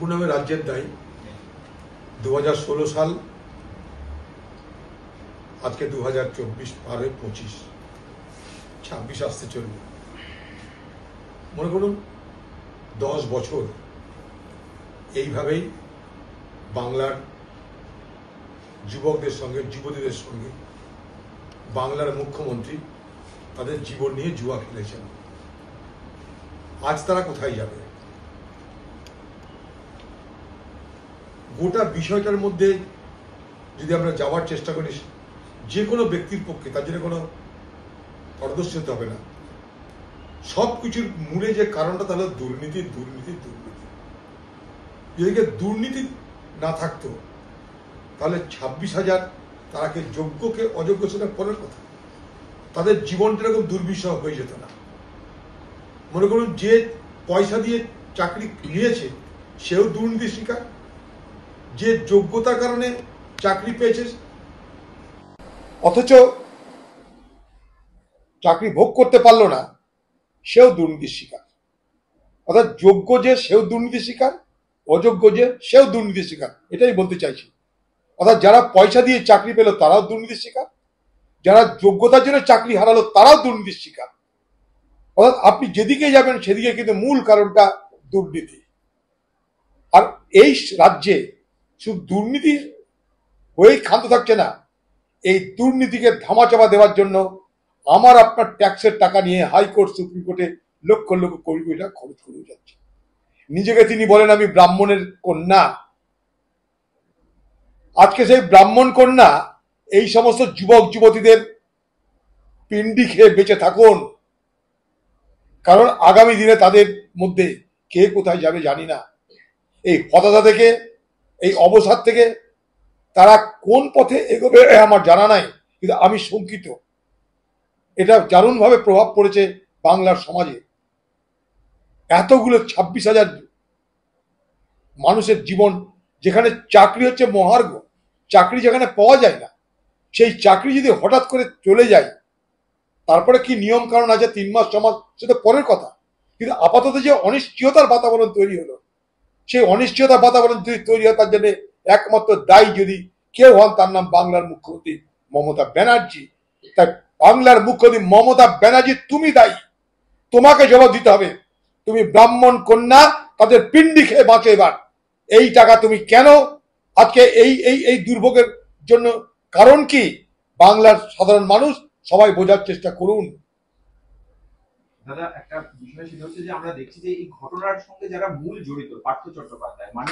সম্পূর্ণভাবে রাজ্যের দায়ী। 2016 সাল, আজকে 2024 পার হয়ে 26 আসতে চলবে। মনে করুন 10 বছর এইভাবেই বাংলার যুবকদের সঙ্গে, যুবতীদের সঙ্গে বাংলার মুখ্যমন্ত্রী তাদের জীবন নিয়ে জুয়া খেলেছেন। আজ তারা কোথায় যাবে? গোটা বিষয়টার মধ্যে যদি আমরা যাওয়ার চেষ্টা করি, যে কোনো ব্যক্তির পক্ষে তার জন্য কোনো পারদর্শী হতে হবে না। সবকিছুর মূলে যে কারণটা, তাহলে দুর্নীতি দুর্নীতি দুর্নীতি। যদি দুর্নীতি না থাকতো তাহলে 26,000 তারাকে যোগ্যকে অযোগ্য সেটা পরের কথা, তাদের জীবনটা এরকম দুর্বিষহ হয়ে যেত না। মনে করুন যে পয়সা দিয়ে চাকরি নিয়েছে সেও দুর্নীতির শিকার, যে যোগ্যতার কারণে চাকরি পেয়েছে অথচ চাকরি ভোগ করতে পারলো না সেও দুর্নীতির শিকার। অর্থাৎ যোগ্য যে সেও দুর্নীতির শিকার, অযোগ্য যে সেও দুর্নীতির শিকার, এটাই বলতে চাইছি। অর্থাৎ যারা পয়সা দিয়ে চাকরি পেল তারাও দুর্নীতির শিকার, যারা যোগ্যতার জন্য চাকরি হারালো তারাও দুর্নীতির শিকার। অর্থাৎ আপনি যেদিকে যাবেন সেদিকে কিন্তু মূল কারণটা দুর্নীতি। আর এই রাজ্যে শুধু দুর্নীতি হয়েই ক্ষান্ত থাকছে না, এই দুর্নীতিকে ধামাচাপা দেওয়ার জন্য আমার আপনার ট্যাক্সের টাকা নিয়ে হাইকোর্ট, সুপ্রিম কোর্টে লক্ষ লক্ষ কোটি কোটি টাকা খরচ করে যাচ্ছে। নিজেকে তিনি বলেন আমি ব্রাহ্মণের কন্যা। আজকে সেই ব্রাহ্মণ কন্যা এই সমস্ত যুবক যুবতীদের পিণ্ডি খেয়ে বেঁচে থাকুন, কারণ আগামী দিনে তাদের মধ্যে কে কোথায় যাবে জানি না। এই হতাশা থেকে, এই অবসাদ থেকে তারা কোন পথে এগোবে আমার জানা নাই, কিন্তু আমি শঙ্কিত। এটা দারুণভাবে প্রভাব পড়েছে বাংলার সমাজে। এতগুলো 26,000 মানুষের জীবন, যেখানে চাকরি হচ্ছে মহার্ঘ, চাকরি যেখানে পাওয়া যায় না, সেই চাকরি যদি হঠাৎ করে চলে যায়, তারপরে কি নিয়ম কারণ আছে 3 মাস 6 মাস সেটা পরের কথা, কিন্তু আপাতত যে অনিশ্চয়তার বাতাবরণ তৈরি হলো, সেই অনিশ্চয়তার বাতাবরণ যদি তৈরি হয় তার জন্য একমাত্র দায়ী যদি কেউ হন, তার নাম বাংলার মুখ্যমন্ত্রী মমতা ব্যানার্জি। তাই বাংলার মুখ্যমন্ত্রী মমতা ব্যানার্জি, তুমি দায়ী, তোমাকে জবাব দিতে হবে। তুমি ব্রাহ্মণ কন্যা, তাদের পিণ্ডি খেয়ে বাঁচো। এবার এই টাকা তুমি কেন আজকে এই এই এই দুর্ভোগের জন্য কারণ কি? বাংলার সাধারণ মানুষ সবাই বোঝার চেষ্টা করুন। দাদা, একটা বিষয় সেটা হচ্ছে যে আমরা দেখছি যে এই ঘটনার সঙ্গে যারা মূল জড়িত, পার্থ চট্টোপাধ্যায়, মানে